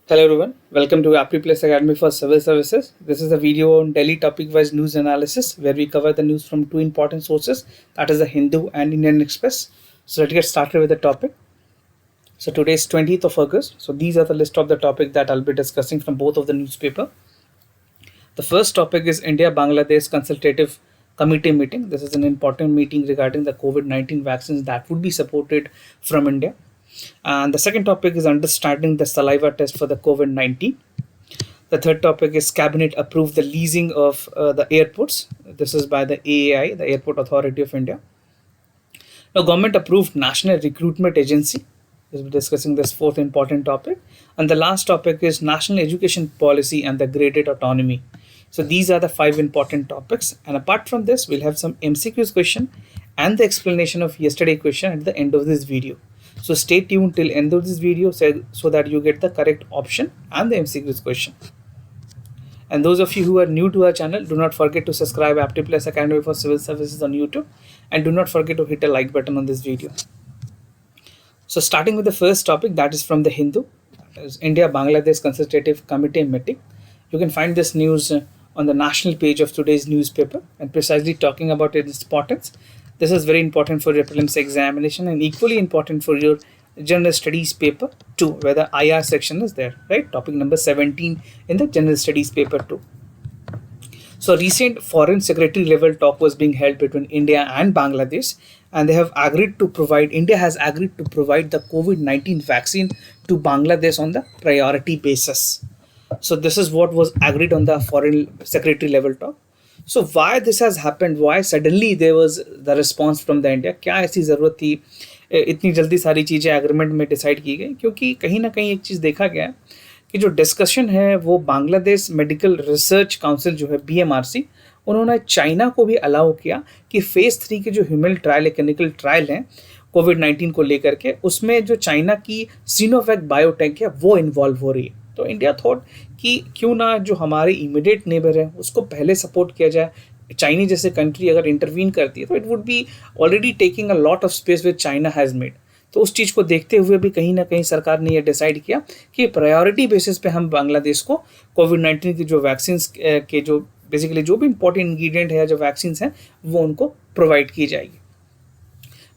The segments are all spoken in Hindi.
Hello everyone, welcome to AptiPlus Academy for Civil Services. This is a video on daily topic-wise news analysis where we cover the news from two important sources, that is the Hindu and Indian Express. So let's get started with the topic. So today is 20th of August. So these are the list of the topic that I'll be discussing from both of the newspaper. The first topic is India-Bangladesh Consultative Committee meeting. This is an important meeting regarding the COVID-19 vaccines that would be supported from India. And the second topic is understanding the saliva test for the COVID-19. The third topic is cabinet approved the leasing of the airports. This is by the AAI, the Airport Authority of India. Now, government approved National Recruitment Agency. We'll be discussing this fourth important topic. And the last topic is National Education Policy and the Graded Autonomy. So these are the five important topics. And apart from this, we'll have some MCQs question and the explanation of yesterday question at the end of this video. So stay tuned till end of this video so that you get the correct option and the MCQs question. And those of you who are new to our channel, do not forget to subscribe AptiPlus Academy for Civil Services on YouTube, and do not forget to hit a like button on this video. So starting with the first topic, that is from the Hindu, that is India-Bangladesh Consultative Committee meeting. You can find this news on the national page of today's newspaper and precisely talking about its importance. This is very important for your prelims examination and equally important for your general studies paper 2, where the IR section is there, right? Topic number 17 in the general studies paper 2. So recent foreign secretary level talk was being held between India and Bangladesh, and they have agreed to provide, India has agreed to provide the COVID-19 vaccine to Bangladesh on the priority basis. So this is what was agreed on the foreign secretary level talk. So why this has happened, why suddenly there was the response from the India, क्या ऐसी ज़रूरत थी इतनी जल्दी सारी चीज़ें एग्रीमेंट में डिसाइड की गई? क्योंकि कहीं ना कहीं एक चीज़ देखा गया कि जो डिस्कशन है वो बांग्लादेश मेडिकल रिसर्च काउंसिल जो है BMRC, उन्होंने चाइना को भी अलाउ किया कि फेज़ 3 के जो ह्यूमन ट्रायल है, क्लिनिकल ट्रायल हैं कोविड-19 को लेकर के, उसमें जो चाइना की सिनोवैक बायोटेक है वो इन्वॉल्व हो रही है. तो इंडिया थॉट कि क्यों ना जो हमारे इमीडिएट नेबर है उसको पहले सपोर्ट किया जाए. चाइना जैसे कंट्री अगर इंटरवीन करती है तो it would be already taking a lot of space which China has made. तो उस चीज़ को देखते हुए भी कहीं ना कहीं सरकार ने यह डिसाइड किया कि प्रायोरिटी बेसिस पे हम बांग्लादेश को कोविड-19 की जो वैक्सीन के जो बेसिकली जो भी इंपॉर्टेंट इंग्रेडिएंट है, जो वैक्सीन हैं, वो उनको प्रोवाइड की जाएगी.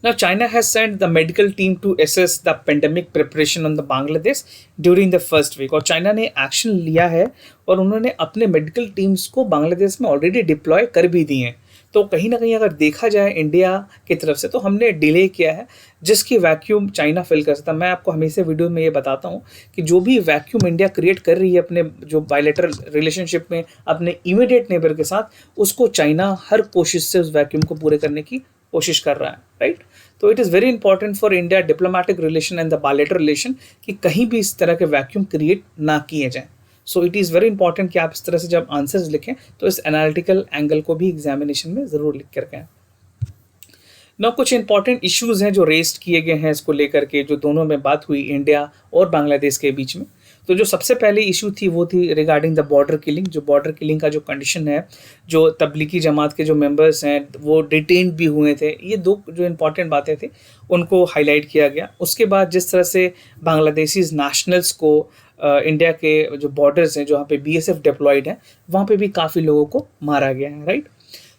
Now, China has sent the medical team to assess the pandemic preparation on the Bangladesh during the first week. और चाइना ने एक्शन लिया है और उन्होंने अपने मेडिकल टीम्स को बांग्लादेश में ऑलरेडी डिप्लॉय कर भी दिए हैं. तो कहीं ना कहीं अगर देखा जाए इंडिया की तरफ से तो हमने डिले किया है जिसकी वैक्यूम चाइना फिल कर सकता. मैं आपको हमेशा वीडियो में ये बताता हूँ कि जो भी वैक्यूम इंडिया क्रिएट कर रही है अपने जो बायलैटरल रिलेशनशिप में अपने इमीडिएट नेबर के साथ, उसको चाइना हर कोशिश से उस वैक्यूम को पूरे करने की कोशिश कर रहा है, राइट. तो it is very important for India diplomatic relation and the bilateral relation कि कहीं भी इस तरह के वैक्यूम क्रिएट ना किए जाएं. So it is very important कि आप इस तरह से जब आंसर्स लिखें तो इस एनालिटिकल एंगल को भी एग्जामिनेशन में ज़रूर लिख करके आएं. ना कुछ इंपॉर्टेंट इश्यूज़ हैं जो रेस्ट किए गए हैं इसको लेकर के, जो दोनों में बात हुई इंडिया और बांग्लादेश के बीच में. तो जो सबसे पहले इशू थी वो थी रिगार्डिंग द बॉर्डर किलिंग. जो बॉर्डर किलिंग का जो कंडीशन है, जो तबलीगी जमात के जो मेंबर्स हैं वो डिटेन भी हुए थे, ये दो जो इंपॉर्टेंट बातें थी उनको हाईलाइट किया गया. उसके बाद जिस तरह से बांग्लादेशी नेशनल्स को इंडिया के जो बॉर्डर्स हैं जहाँ पे BSF डिप्लॉयड है वहाँ पे भी काफ़ी लोगों को मारा गया है, राइट.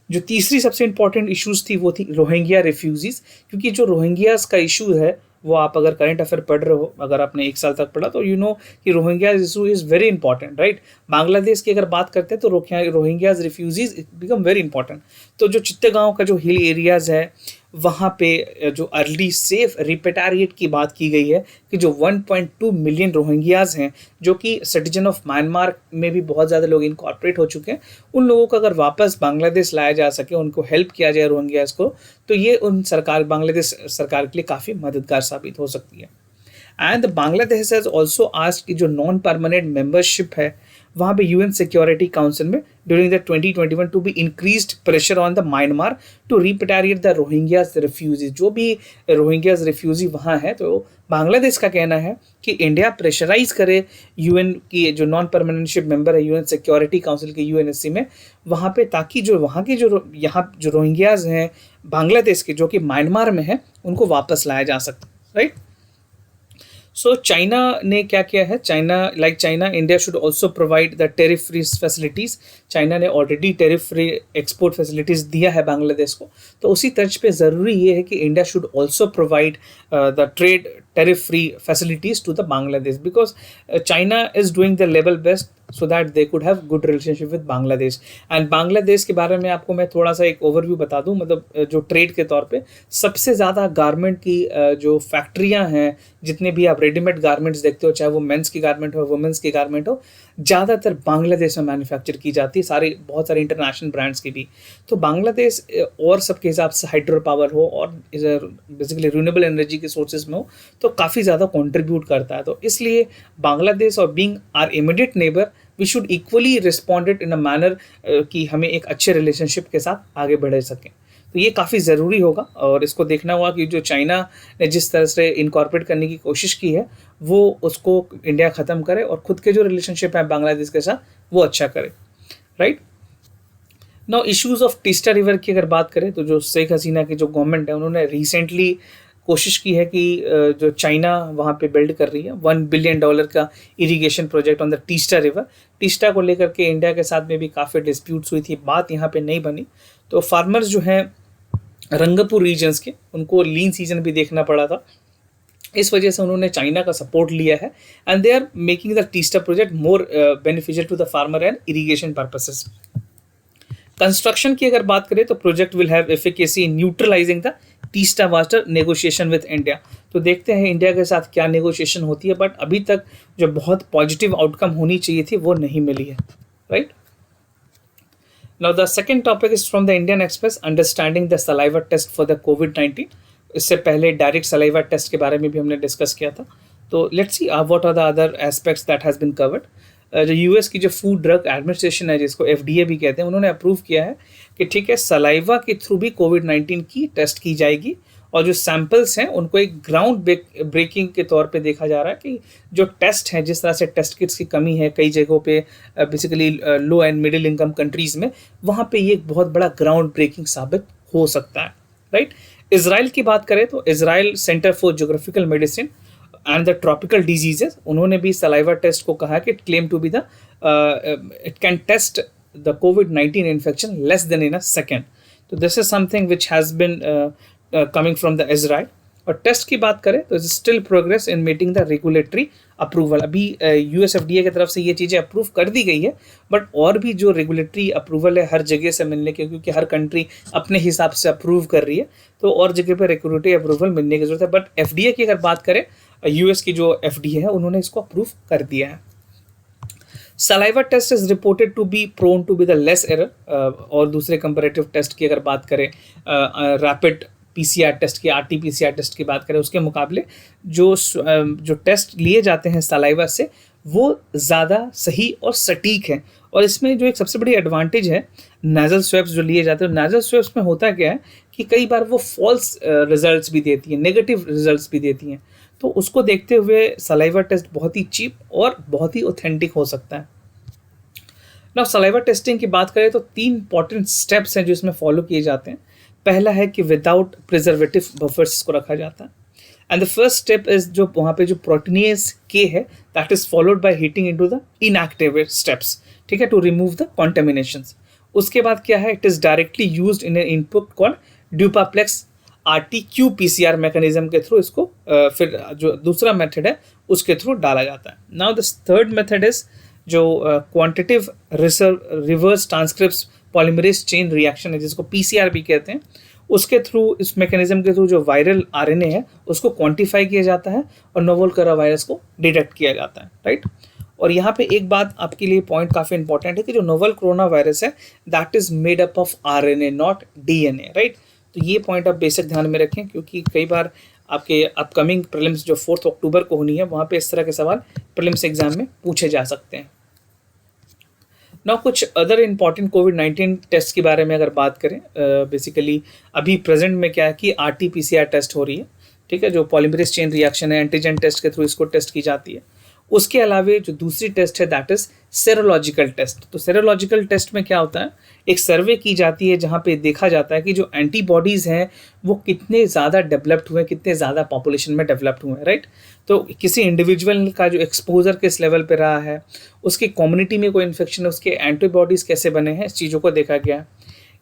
जो तीसरी सबसे इंपॉर्टेंट इश्यूज़ थी वो थी रोहिंग्या रिफ्यूजीज़. क्योंकि जो रोहिंग्यास का इशू है वो आप अगर करंट अफेयर पढ़ रहे हो, अगर आपने एक साल तक पढ़ा तो यू नो कि Rohingya issue is very important, right. Bangladesh की अगर बात करते हैं तो Rohingyas refugees become very important. तो जो चित्तगांव का जो हिल एरियाज़ है वहाँ पे जो अर्ली सेफ रिपेट्रिएट की बात की गई है कि जो 1.2 मिलियन रोहिंग्याज हैं जो कि सिटीजन ऑफ म्यांमार में भी बहुत ज़्यादा लोग इनकॉर्पोरेट हो चुके हैं, उन लोगों को अगर वापस बांग्लादेश लाया जा सके, उनको हेल्प किया जाए रोहिंग्याज को, तो ये उन बांग्लादेश सरकार के लिए काफ़ी मददगार साबित हो सकती है. And Bangladesh has also asked कि जो नॉन परमानेंट मेंबरशिप है वहाँ पे UN सिक्योरिटी काउंसिल में during the 2021 to be increased pressure on the Myanmar to repatriate the Rohingyas refugee. जो भी रोहिंग्याज रिफ्यूजी वहाँ है तो बांग्लादेश का कहना है कि इंडिया प्रेशराइज करे UN की जो नॉन परमानेंटशिप मेंबर है UN सिक्योरिटी काउंसिल के UNSC में वहाँ पे, ताकि जो वहाँ के जो यहाँ जो रोहिंग्याज हैं बांग्लादेश के जो कि म्यांमार में है उनको वापस लाया जा सके, राइट. सो चाइना ने क्या किया है, China India should also provide the tariff free facilities. China ने already tariff free export facilities दिया है बांग्लादेश को, तो उसी तर्ज पे ज़रूरी ये है कि India should also provide the trade tariff free facilities to the Bangladesh, because China is doing the level best so that they could have good relationship with Bangladesh. And Bangladesh के बारे में आपको मैं थोड़ा सा एक ओवरव्यू बता दूं, मतलब जो ट्रेड के तौर पे सबसे ज़्यादा गारमेंट की जो फैक्ट्रियां हैं, जितने भी आप रेडीमेड गारमेंट्स देखते हो, चाहे वो मेंस की गारमेंट हो वुमेंस की गारमेंट हो, ज़्यादातर बांग्लादेश में मैन्युफैक्चर की जाती है, बहुत सारे इंटरनेशनल ब्रांड्स की भी। तो बांग्लादेश और सबके हिसाब से हाइड्रो पावर हो और बेसिकली रिन्यूएबल एनर्जी के सोर्सेज में हो, तो काफ़ी ज़्यादा कॉन्ट्रीब्यूट करता है। तो इसलिए बांग्लादेश और being our immediate neighbour, we should equally responded in a manner कि हमें एक अच्छे रिलेशनशिप के साथ आगे बढ़ सकें। तो ये काफ़ी ज़रूरी होगा, और इसको देखना होगा कि जो चाइना ने जिस तरह से इनकॉर्पोरेट करने की कोशिश की है, वो उसको इंडिया ख़त्म करे और ख़ुद के जो रिलेशनशिप है बांग्लादेश के साथ वो अच्छा करे, right. Now issues of Teesta river की अगर बात करें, तो जो शेख हसीना की जो गवर्नमेंट है, उन्होंने रिसेंटली कोशिश की है कि जो चाइना वहाँ पे बिल्ड कर रही है $1 बिलियन का irrigation project on the Teesta river, Teesta को लेकर के इंडिया के साथ में भी काफ़ी डिस्प्यूट्स हुई थी, बात यहाँ पे नहीं बनी। तो फार्मर्स जो हैं रंगपुर रीजन्स के, उनको लीन सीजन भी देखना पड़ा था, इस वजह से उन्होंने चाइना का सपोर्ट लिया है, and they are making the Teesta project more beneficial to the farmer and irrigation purposes. Construction की अगर बात करें, तो project will have efficacy in neutralising the Teesta water negotiation with India. तो देखते हैं इंडिया के साथ क्या नेगोशिएशन होती है, बट अभी तक जो बहुत पॉजिटिव आउटकम होनी चाहिए थी वो नहीं मिली है, right. Now the second topic is from the Indian Express, understanding the saliva test for the COVID. इससे पहले डायरेक्ट सलाइवा टेस्ट के बारे में भी हमने डिस्कस किया था। तो let's see what are the other aspects that has been covered. जो यूएस की जो फूड ड्रग एडमिनिस्ट्रेशन है, जिसको FDA भी कहते हैं, उन्होंने अप्रूव किया है कि ठीक है, सलाइवा के थ्रू भी कोविड-19 की टेस्ट की जाएगी, और जो सैंपल्स हैं उनको एक ग्राउंड ब्रेकिंग के तौर पे देखा जा रहा है कि जो टेस्ट हैं, जिस तरह से टेस्ट किट्स की कमी है कई जगहों पे, basically low and middle income countries में, वहाँ पे ये एक बहुत बड़ा ग्राउंड ब्रेकिंग साबित हो सकता है, राइट। इजराइल की बात करें, तो Israel center for geographical medicine and the tropical diseases, उन्होंने भी सलाइवा टेस्ट को कहा कि it claim to be the it can test the COVID infection less than in a second. तो this is something which has been coming from the Israel. और टेस्ट की बात करें, तो still progress in meeting the regulatory approval. अभी US FDA की तरफ से ये चीज़ें अप्रूव कर दी गई है, बट और भी जो रेगुलेटरी अप्रूवल है हर जगह से मिलने के, क्योंकि हर कंट्री अपने हिसाब से अप्रूव कर रही है, तो और जगह पर रेगुलेटरी अप्रूवल मिलने की जरूरत है। बट FDA की अगर बात करें, US की जो FDA है, उन्होंने इसको अप्रूव कर दिया है। Saliva test is reported to be prone to be the less error. और दूसरे कंपेरेटिव टेस्ट की अगर बात करें, रैपिड PCR टेस्ट की, RT-PCR टेस्ट की बात करें, उसके मुकाबले जो टेस्ट लिए जाते हैं सलाइवा से, वो ज़्यादा सही और सटीक हैं। और इसमें जो एक सबसे बड़ी एडवांटेज है, नेज़ल स्वैब्स जो लिए जाते हैं, नेज़ल स्वैब्स में होता क्या है कि कई बार वो फॉल्स रिजल्ट्स भी देती हैं, नेगेटिव रिजल्ट्स भी देती हैं। तो उसको देखते हुए सलाइवा टेस्ट बहुत ही चीप और बहुत ही ऑथेंटिक हो सकता है। नाउ सलाइवा टेस्टिंग की बात करें, तो 3 इंपॉर्टेंट स्टेप्स हैं जो इसमें फॉलो किए जाते हैं। पहला है कि विदाउट प्रिजर्वेटिव बफर्स को रखा जाता है, and the first step is जो वहाँ पे जो प्रोटीनेज के है, that is followed by heating into the inactive steps, ठीक है, टू रिमूव द कॉन्टेमिनेशंस। उसके बाद क्या है, it is directly used in an input called duplex RT-qPCR mechanism के थ्रू इसको फिर जो दूसरा मेथड है उसके थ्रू डाला जाता है। Now the third method is जो quantitative reverse transcriptase polymerase chain reaction है, जिसको PCR भी कहते हैं, उसके थ्रू, इस मैकेनिज्म के थ्रू जो वायरल RNA है उसको क्वांटिफाई किया जाता है और नोवेल कोरोना वायरस को डिटेक्ट किया जाता है, राइट। और यहाँ पे एक बात आपके लिए पॉइंट काफ़ी इंपॉर्टेंट है कि जो नोवेल कोरोना वायरस है, that is made up of RNA not DNA, right. तो ये पॉइंट आप बेसिक ध्यान में रखें, क्योंकि कई बार आपके अपकमिंग प्रीलिम्स जो 4 अक्टूबर को होनी है, वहाँ पे इस तरह के सवाल प्रीलिम्स एग्जाम में पूछे जा सकते हैं। ना कुछ अदर इंपॉर्टेंट कोविड-19 टेस्ट के बारे में अगर बात करें, बेसिकली अभी प्रेजेंट में क्या है कि RT-PCR टेस्ट हो रही है, ठीक है, जो पॉलीमरेज चेन रिएक्शन है, एंटीजन टेस्ट के थ्रू इसको टेस्ट की जाती है। उसके अलावा जो दूसरी टेस्ट है दैट इज सेरोलॉजिकल टेस्ट। तो सेरोलॉजिकल टेस्ट में क्या होता है, एक सर्वे की जाती है जहाँ पे देखा जाता है कि जो एंटीबॉडीज़ हैं वो कितने ज़्यादा डेवलप्ड हुए हैं, कितने ज़्यादा पॉपुलेशन में डेवलप्ड हुए हैं, राइट। तो किसी इंडिविजुअल का जो एक्सपोजर किस लेवल पे रहा है, उसकी कम्युनिटी में कोई इन्फेक्शन है, उसके एंटीबॉडीज़ कैसे बने हैं, इस चीज़ों को देखा गया है।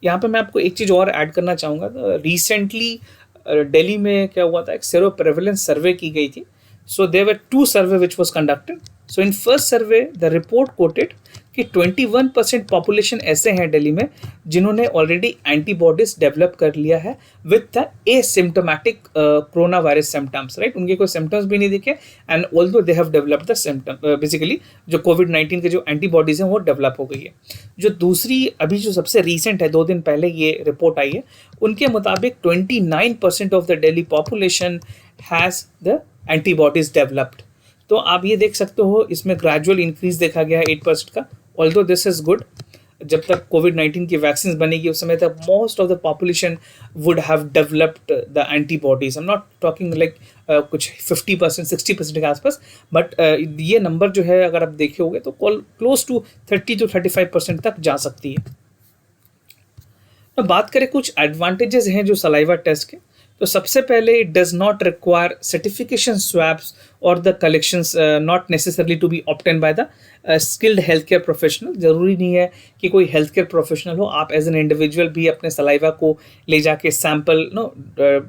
यहाँ पे मैं आपको एक चीज़ और ऐड करना चाहूँगा। तो रिसेंटली दिल्ली में क्या हुआ था, एक सेरो प्रेवलेंस सर्वे की गई थी। So there were two survey which was conducted. So in first survey the report quoted कि 21% पॉपुलेशन ऐसे हैं दिल्ली में जिन्होंने ऑलरेडी एंटीबॉडीज डेवलप कर लिया है with the asymptomatic corona virus symptoms, right. उनके कोई सिम्टम्स भी नहीं दिखे and although they have developed the symptom, basically जो कोविड-19 के जो एंटीबॉडीज हैं वो डेवलप हो गई है। जो दूसरी अभी जो सबसे रीसेंट है, 2 दिन पहले ये रिपोर्ट आई है, उनके मुताबिक 29% of the Delhi population has the antibodies developed. तो आप ये देख सकते हो इसमें ग्रेजुअल इंक्रीज देखा गया है 8% का। ऑल्दो दिस इज गुड, जब तक कोविड-19 की वैक्सीन बनेगी उस समय तक most of the population would have developed the antibodies. I am not talking like कुछ 50% 60% के आसपास, बट ये नंबर जो है अगर आप देखे होगे तो क्लोज टू 30 to 35% तक जा सकती है। तो बात करें कुछ एडवांटेजेस हैं जो सलाइवा टेस्ट के, तो सबसे पहले it does not require certification swabs और the collections not necessarily to be obtain by the skilled health care professional. ज़रूरी नहीं है कि कोई हेल्थ केयर प्रोफेशनल हो, आप एज एन इंडिविजुअल भी अपने सलाइवा को ले जाके सैम्पल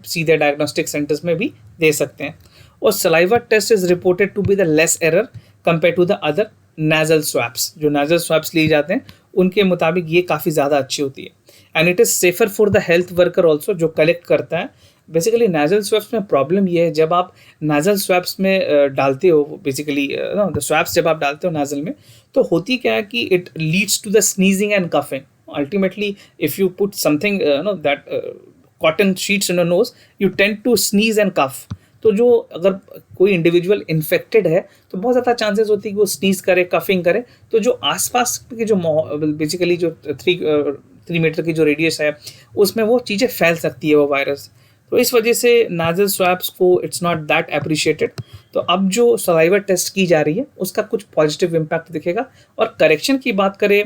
सीधे डायग्नोस्टिक सेंटर्स में भी दे सकते हैं। और saliva test is reported to be the less error compare to the other nasal swabs. जो नाजल स्वैप्स लिए जाते हैं उनके मुताबिक ये काफ़ी ज़्यादा अच्छी होती है and it is safer for the health worker also जो कलेक्ट करता है। बेसिकली नाजल स्वैप्स में प्रॉब्लम ये है, जब आप नाजल स्वैप्स में डालते हो, बेसिकली द स्वैप्स जब आप डालते हो नाजल में, तो होती क्या है कि it leads to the sneezing and coughing. Ultimately if you put something that cotton sheets in your nose, you tend to sneeze and cough. तो जो अगर कोई इंडिविजुअल इन्फेक्टेड है तो बहुत ज़्यादा चांसेस होती है कि वो स्नीज करे, कफिंग करे, तो जो आसपास की जो बेसिकली जो 3 मीटर की जो रेडियस है उसमें वो चीज़ें फैल सकती है, वो वायरस। तो इस वजह से नाजल स्वैप्स को इट्स नॉट दैट अप्रिशिएटेड। तो अब जो सलाइवा टेस्ट की जा रही है उसका कुछ पॉजिटिव इम्पैक्ट दिखेगा। और करेक्शन की बात करें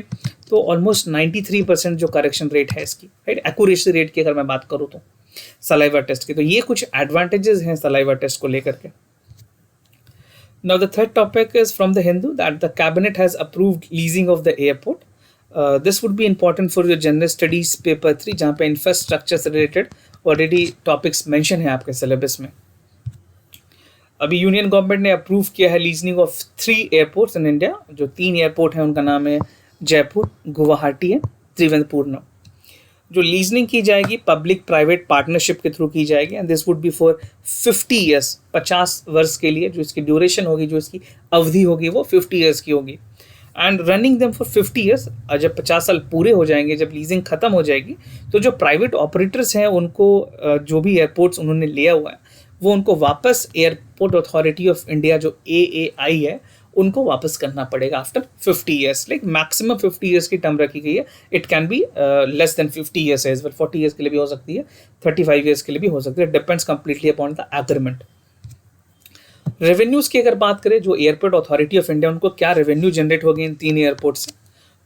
तो ऑलमोस्ट 93% जो करेक्शन रेट है इसकी, राइट, एक्यूरेसी रेट की अगर मैं बात करूँ तो सलाइवा टेस्ट की। तो ये कुछ एडवांटेजेस हैं सलाइवा टेस्ट को लेकर के। Now the third topic is from the Hindu that the cabinet has approved leasing of the airport. This would be important for your general studies paper 3 जहाँ पे infrastructure से related already topics mention है आपके syllabus में। अभी यूनियन गवर्नमेंट ने अप्रूव किया है लीजनिंग ऑफ 3 एयरपोर्ट्स इन इंडिया। जो 3 एयरपोर्ट हैं उनका नाम है जयपुर, गुवाहाटी है, त्रिवेंद्रपुरम। जो लीजनिंग की जाएगी पब्लिक प्राइवेट पार्टनरशिप के थ्रू की जाएगी and this would be for 50 years, 50 वर्ष के लिए। जो इसकी ड्यूरेशन होगी, जो इसकी अवधि होगी वो 50 ईयर्स की होगी and running them for 50 years. जब 50 साल पूरे हो जाएंगे, जब लीजिंग खत्म हो जाएगी, तो जो प्राइवेट ऑपरेटर्स हैं उनको जो भी एयरपोर्ट्स उन्होंने लिया हुआ है वो उनको वापस एयरपोर्ट अथॉरिटी ऑफ इंडिया जो AAI है उनको वापस करना पड़ेगा after 50 years. Like maximum 50 years की टर्म रखी गई है। It can be less than 50 years as well, 40 years के लिए भी हो सकती है, 35 ईयर्स के लिए भी हो सकती है। Depends completely upon the agreement. Revenues की अगर बात करें, जो एयरपोर्ट अथॉरिटी ऑफ इंडिया उनको क्या रेवेन्यू जनरेट होगी इन 3 एयरपोर्ट से,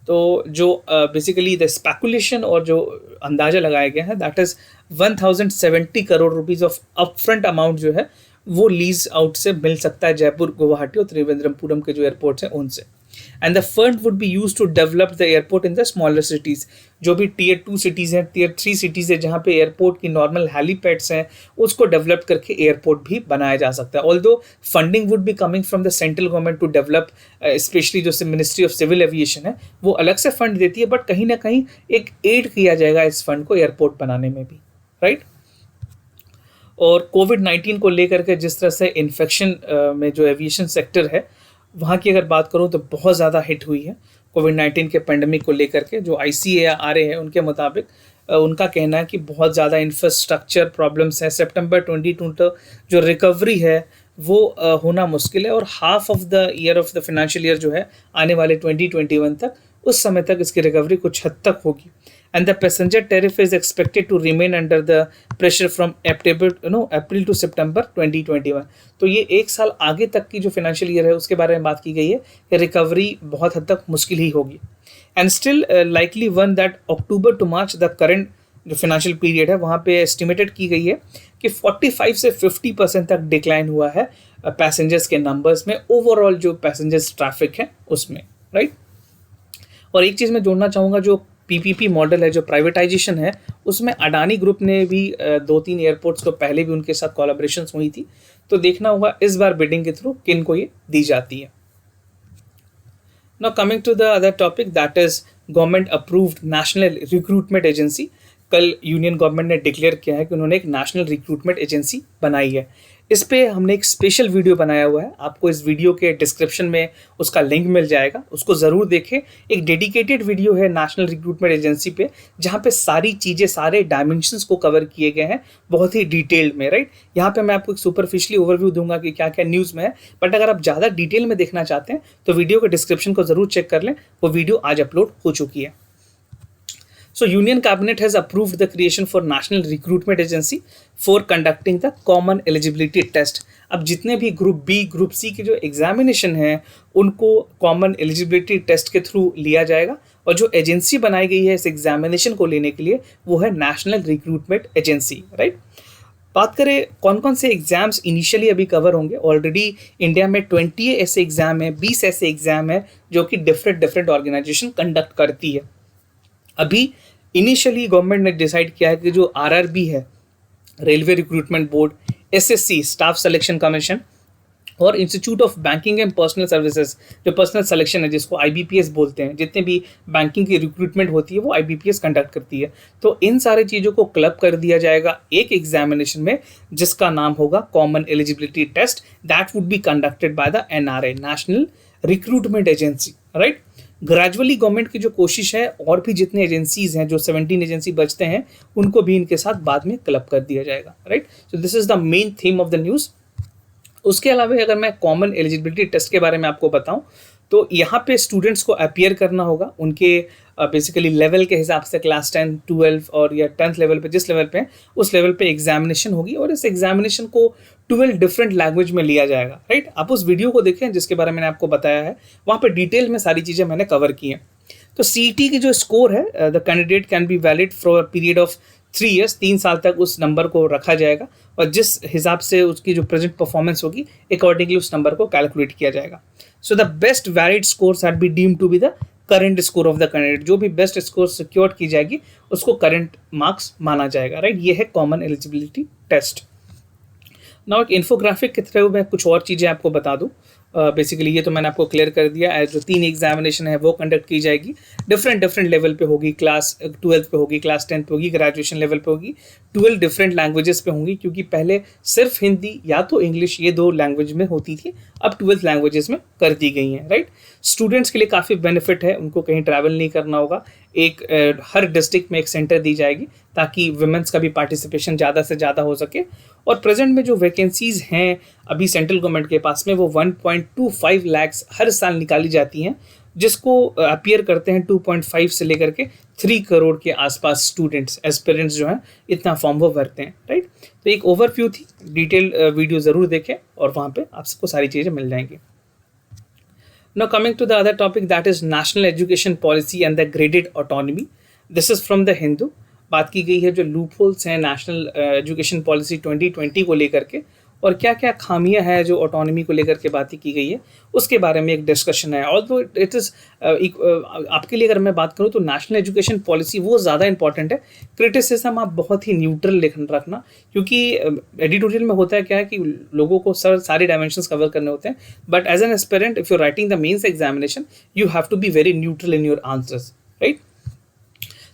तो जो बेसिकली द स्पेकुलेशन और जो अंदाज़ा लगाया गया है that is 1070 crore rupees of upfront amount जो है वो लीज आउट से मिल सकता है जयपुर, गुवाहाटी और त्रिवेंद्रपुरम के जो एयरपोर्ट्स हैं उनसे। And the fund would be use to develop the airport in the smaller cities. जो भी Tier 2 सिटीज़ हैं, Tier 3 सिटीज़ है जहाँ पे एयरपोर्ट की नॉर्मल हेलीपैड्स हैं, उसको डेवलप करके एयरपोर्ट भी बनाया जा सकता है। Although funding would be coming from the central government to develop, specially जो मिनिस्ट्री ऑफ सिविल एविएशन है वो अलग से फंड देती है, बट कहीं ना कहीं एक एड किया जाएगा इस फंड को एयरपोर्ट बनाने में भी, राइट। और कोविड-19 को लेकर के जिस तरह से इन्फेक्शन में जो एविएशन सेक्टर है वहाँ की अगर बात करूँ तो बहुत ज़्यादा हिट हुई है कोविड-19 के पेंडेमिक को लेकर के। जो ICAR है उनके मुताबिक उनका कहना है कि बहुत ज़्यादा इंफ्रास्ट्रक्चर प्रॉब्लम्स हैं। सितंबर 2022 जो रिकवरी है वो होना मुश्किल है और half of the year of the financial year जो है आने वाले 2021 तक, उस समय तक इसकी रिकवरी कुछ हद तक होगी। and the passenger tariff is expected to remain under the pressure from April to September 2021. तो ये एक साल आगे तक की जो फाइनेंशियल ईयर है उसके बारे में बात की गई है कि रिकवरी बहुत हद तक मुश्किल ही होगी, and still likely one that October to March the current जो फाइनेंशियल पीरियड है वहाँ पे एस्टिमेटेड की गई है कि 45 से 50% तक डिक्लाइन हुआ है पैसेंजर्स के नंबर्स में, ओवरऑल जो पैसेंजर्स ट्रैफिक है उसमें, राइट। और एक चीज़ मैं जोड़ना चाहूँगा, जो पीपीपी मॉडल है, जो प्राइवेटाइजेशन है, उसमें अडानी ग्रुप ने भी 2-3 एयरपोर्ट्स को पहले भी उनके साथ कोलैबोरेशंस हुई थी, तो देखना होगा इस बार बिडिंग के थ्रू किन को ये दी जाती है। Now coming to the other topic, that is government approved national recruitment agency. कल यूनियन गवर्नमेंट ने डिक्लेयर किया है कि उन्होंने एक नेशनल रिक्रूटमेंट एजेंसी बनाई है। इस पे हमने एक स्पेशल वीडियो बनाया हुआ है, आपको इस वीडियो के डिस्क्रिप्शन में उसका लिंक मिल जाएगा, उसको ज़रूर देखें। एक डेडिकेटेड वीडियो है नेशनल रिक्रूटमेंट एजेंसी पे, जहाँ पे सारी चीज़ें, सारे डायमेंशंस को कवर किए गए हैं बहुत ही डिटेल्ड में, राइट। यहाँ पे मैं आपको एक सुपरफिशियली ओवरव्यू दूंगा कि क्या क्या न्यूज़ में है, बट अगर आप ज़्यादा डिटेल में देखना चाहते हैं तो वीडियो के डिस्क्रिप्शन को ज़रूर चेक कर लें, वो वीडियो आज अपलोड हो चुकी है। So Union Cabinet has approved the creation for National Recruitment Agency for conducting the Common Eligibility Test. अब जितने भी ग्रुप बी, ग्रुप सी की जो एग्जामिनेशन है उनको कॉमन एलिजिबिलिटी टेस्ट के थ्रू लिया जाएगा, और जो एजेंसी बनाई गई है इस एग्जामिनेशन को लेने के लिए वो है नेशनल रिक्रूटमेंट एजेंसी, राइट। बात करें कौन कौन से एग्जाम्स इनिशियली अभी कवर होंगे, ऑलरेडी इंडिया में 20 ऐसे एग्जाम है, 20 ऐसे एग्जाम है जो कि डिफरेंट ऑर्गेनाइजेशन कंडक्ट करती है। अभी इनिशियली गवर्नमेंट ने डिसाइड किया है कि जो आरआरबी है, railway recruitment board, SSC staff selection commission, और institute of banking and personal services जो पर्सनल सिलेक्शन है जिसको आईबीपीएस बोलते हैं, जितने भी बैंकिंग की रिक्रूटमेंट होती है वो आईबीपीएस कंडक्ट करती है। तो इन सारी चीज़ों को क्लब कर दिया जाएगा एक एग्जामिनेशन में जिसका नाम होगा common eligibility test, that would be conducted by the NRA, national recruitment agency, right. Gradually government की जो कोशिश है और भी जितने एजेंसीज हैं, जो 17 एजेंसी बचते हैं, उनको भी इनके साथ बाद में क्लब कर दिया जाएगा, right. So this is the main theme of the news. उसके अलावा अगर मैं कॉमन एलिजिबिलिटी टेस्ट के बारे में आपको बताऊं तो यहाँ पे स्टूडेंट्स को अपीयर करना होगा उनके बेसिकली लेवल के हिसाब से, क्लास 10, 12 और या 10th लेवल पे, जिस लेवल पे उस लेवल पे एग्जामिनेशन होगी, और इस एग्जामिनेशन को 12 डिफरेंट लैंग्वेज में लिया जाएगा, राइट। आप उस वीडियो को देखें जिसके बारे में मैंने आपको बताया है, वहाँ पे डिटेल में सारी चीज़ें मैंने कवर की हैं। तो सीईटी की जो स्कोर है, the candidate can be valid for a period of 3 years, 3 साल तक उस नंबर को रखा जाएगा, और जिस हिसाब से उसकी जो प्रेजेंट परफॉर्मेंस होगी अकॉर्डिंगली उस नंबर को कैलकुलेट किया जाएगा। So the best valid scores are be deemed to be the current score of the candidate. जो भी बेस्ट स्कोर सिक्योर की जाएगी उसको करंट मार्क्स माना जाएगा, राइट। ये है कॉमन एलिजिबिलिटी टेस्ट। नाउ एक इन्फोग्राफिक के थ्रू मैं कुछ और चीज़ें आपको बता दूं। बेसिकली ये तो मैंने आपको क्लियर कर दिया, जो 3 एग्जामिनेशन है वो कंडक्ट की जाएगी, डिफरेंट लेवल पे होगी, क्लास 12 पे होगी, क्लास 10 पे होगी, ग्रेजुएशन लेवल पे होगी, 12 डिफरेंट लैंग्वेजेस पे होंगी, क्योंकि पहले सिर्फ हिंदी या तो इंग्लिश ये 2 लैंग्वेज में होती थी, अब 12 लैंग्वेजेस में कर दी गई हैं, राइट। स्टूडेंट्स के लिए काफ़ी बेनिफिट है, उनको कहीं ट्रैवल नहीं करना होगा, एक हर डिस्ट्रिक्ट में एक सेंटर दी जाएगी ताकि वुमेन्स का भी पार्टिसिपेशन ज़्यादा से ज़्यादा हो सके। और प्रेजेंट में जो वैकेंसीज़ हैं अभी सेंट्रल गवर्नमेंट के पास में, वो 1.25 लाख हर साल निकाली जाती हैं, जिसको अपीयर करते हैं 2.5 से लेकर के 3 करोड़ के आसपास स्टूडेंट्स, एस्पिरेंट्स जो हैं, इतना फॉर्म वो भरते हैं, राइट। तो एक ओवरव्यू थी, डिटेल वीडियो ज़रूर देखें और वहाँ पे आपको सारी चीज़ें मिल जाएंगी। Now coming to the other topic, that is national education policy and the graded autonomy. This is from the Hindu. बात की गई है जो लूप होल्स हैं नेशनल एजुकेशन पॉलिसी 2020 को लेकर के, और क्या क्या खामियां हैं जो ऑटोनॉमी को लेकर के बातें की गई है उसके बारे में एक डिस्कशन है। ऑल्दो इट इज़ आपके लिए अगर मैं बात करूं तो नेशनल एजुकेशन पॉलिसी वो ज़्यादा इंपॉर्टेंट है, क्रिटिसिज्म आप बहुत ही न्यूट्रल रखना, क्योंकि एडिटोरियल में होता है क्या है कि लोगों को सारे डायमेंशंस कवर करने होते हैं, but as an aspirant if you writing the mains examination you have to be very neutral in your answers, right.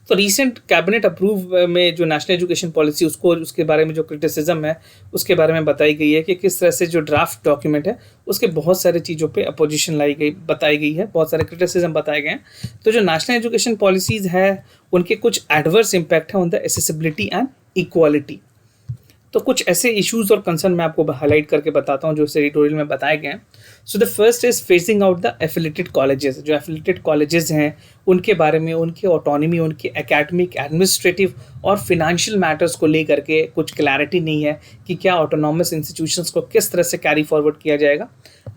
तो रिसेंट कैबिनेट अप्रूव में जो नेशनल एजुकेशन पॉलिसी उसके बारे में जो क्रिटिसिज्म है उसके बारे में बताई गई है कि किस तरह से जो ड्राफ्ट डॉक्यूमेंट है उसके बहुत सारे चीज़ों पे अपोजिशन बताई गई है, बहुत सारे क्रिटिसिज्म बताए गए हैं। तो जो नेशनल एजुकेशन पॉलिसीज़ है उनके कुछ एडवर्स इम्पैक्ट है on the accessibility and equality. तो कुछ ऐसे इश्यूज और कंसर्न मैं आपको हाईलाइट करके बताता हूँ जो इस एडिटोरियल में बताए गए हैं. So the first is phasing out the affiliated colleges. जो एफिलेटेड कॉलेजेस हैं उनके बारे में, उनकी ऑटोनॉमी, उनके एकेडमिक, एडमिनिस्ट्रेटिव और फिनेंशियल मैटर्स को लेकर के कुछ क्लैरिटी नहीं है कि क्या ऑटोनॉमस इंस्टीट्यूशंस को किस तरह से कैरी फॉरवर्ड किया जाएगा.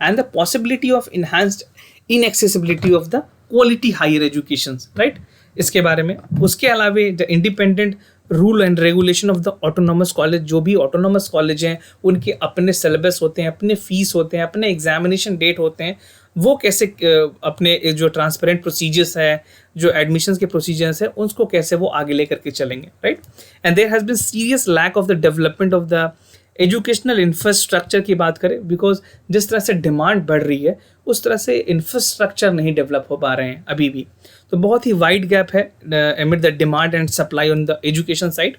And the possibility of enhanced inaccessibility of the quality higher education, right, इसके बारे में. उसके अलावा the independent rule and regulation of the autonomous college. जो भी ऑटोनॉमस कॉलेज हैं उनके अपने सिलेबस होते हैं, अपने फीस होते हैं, अपने एग्जामिनेशन डेट होते हैं. वो कैसे अपने जो ट्रांसपेरेंट प्रोसीजर्स है, जो एडमिशन्स के प्रोसीजर्स है, उसको कैसे वो आगे लेकर के चलेंगे, right. And there has been serious lack of the development of the educational infrastructure की बात करें, बिकॉज जिस तरह से डिमांड बढ़ रही है उस तरह से इंफ्रास्ट्रक्चर नहीं डेवलप हो पा रहे हैं अभी भी. तो बहुत ही वाइड गैप है amid the demand and supply on the education side.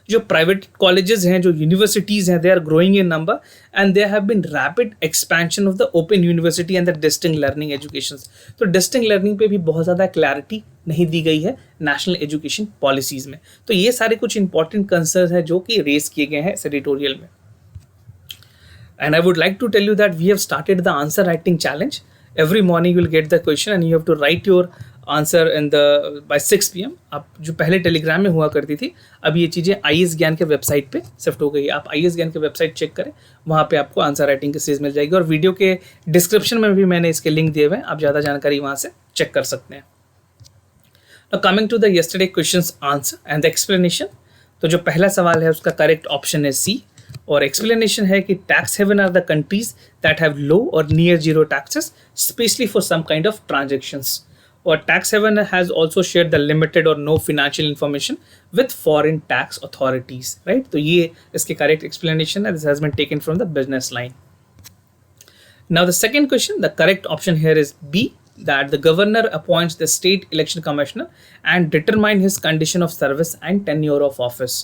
जो प्राइवेट कॉलेजेस हैं, जो यूनिवर्सिटीज़ हैं, they are growing in number and they have been rapid expansion of the open university and the distance learning education. तो डिस्टेंस लर्निंग पे भी बहुत ज़्यादा क्लैरिटी नहीं दी गई है नेशनल एजुकेशन पॉलिसीज़ में. तो ये सारे कुछ इंपॉर्टेंट कंसर्न हैं जो कि रेस किए गए हैं इस एडिटोरियल में. And I would like to tell you that we have started the answer writing challenge. Every morning you will get the question and you have to write your answer in the by 6 PM. आप जो पहले टेलीग्राम में हुआ करती थी, अब ये चीज़ें IAS ज्ञान के वेबसाइट पे शिफ्ट हो गई. आप IAS ज्ञान के वेबसाइट चेक करें, वहाँ पे आपको आंसर राइटिंग की सीरीज मिल जाएगी. और वीडियो के डिस्क्रिप्शन में भी मैंने इसके लिंक दिए हुए हैं, आप ज़्यादा जानकारी वहाँ से चेक कर सकते हैं. Now coming to the yesterday questions answer and the explanation. तो जो पहला सवाल है उसका करेक्ट ऑप्शन है सी, और एक्सप्लेनेशन है कि tax haven are the countries that have low और near zero taxes specially for some kind of transactions. और tax haven has also share the limited और no financial information with foreign tax authorities, right. तो ये इसके करेक्ट एक्सप्लेनेशन है. This has been taken from the business line. Now the second question, the correct option here is B, that the governor appoints the state election commissioner and determine his condition of service and tenure of office.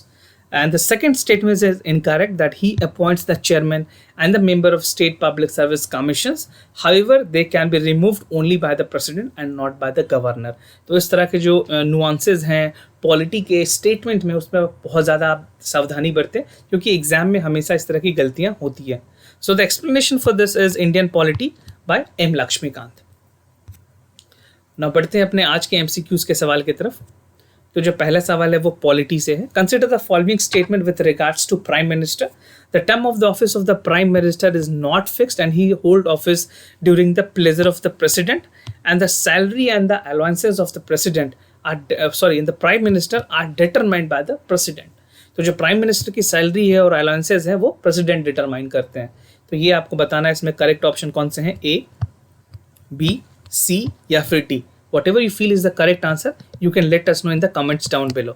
And the second statement is incorrect, that he appoints the chairman and the member of state public service commissions. However, they can be removed only by the president and not by the governor. तो इस तरह के जो nuances हैं पॉलिटी के स्टेटमेंट में, उसमें बहुत ज़्यादा सावधानी बरतें क्योंकि एग्जाम में हमेशा इस तरह की गलतियाँ होती हैं. So the explanation for this is Indian Polity by M. Lakshmikant. ना बढ़ते हैं अपने आज के MCQs के सवाल की तरफ. तो जो पहला सवाल है वो पॉलिटी से है. Consider the following statement with regards to prime minister. The term of the office of the prime minister is not fixed and he hold office during the pleasure of the president and the salary and the allowances of the president are in the prime minister are determined by the president. तो जो प्राइम मिनिस्टर की सैलरी है और अलाउंसेस है वो प्रेसिडेंट डिटरमाइन करते हैं. तो ये आपको बताना है इसमें करेक्ट ऑप्शन कौन से हैं, ए, बी, सी या फिर D. Whatever you feel is the correct answer, you can let us know in the comments down below.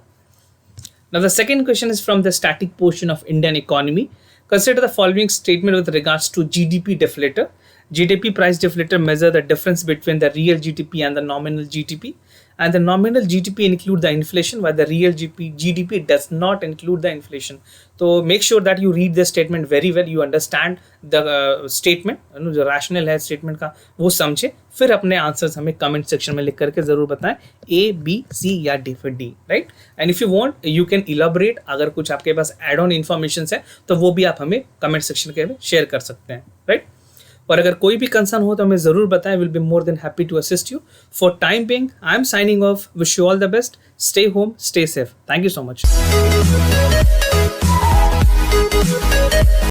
Now the second question is from the static portion of Indian economy. Consider the following statement with regards to GDP deflator. GDP price deflator measure the difference between the real GDP and the nominal GDP. And the nominal GDP include the inflation, while the real GDP does not include the inflation. So make sure that you read the statement very well. You understand the statement, जो rational है statement का वो समझे, फिर अपने आंसर्स हमें कमेंट सेक्शन में लिख करके ज़रूर बताएं, A, B, C या D फिर D, right. And if you want you can elaborate. अगर कुछ आपके पास एड ऑन इन्फॉर्मेशन है तो वो भी आप हमें कमेंट सेक्शन के में शेयर कर सकते हैं, राइट. और अगर कोई भी कंसर्न हो तो हमें ज़रूर बताएं. Will be more than happy to assist you. For time being I am signing off. Wish you all the best. Stay home, stay safe. Thank you so much.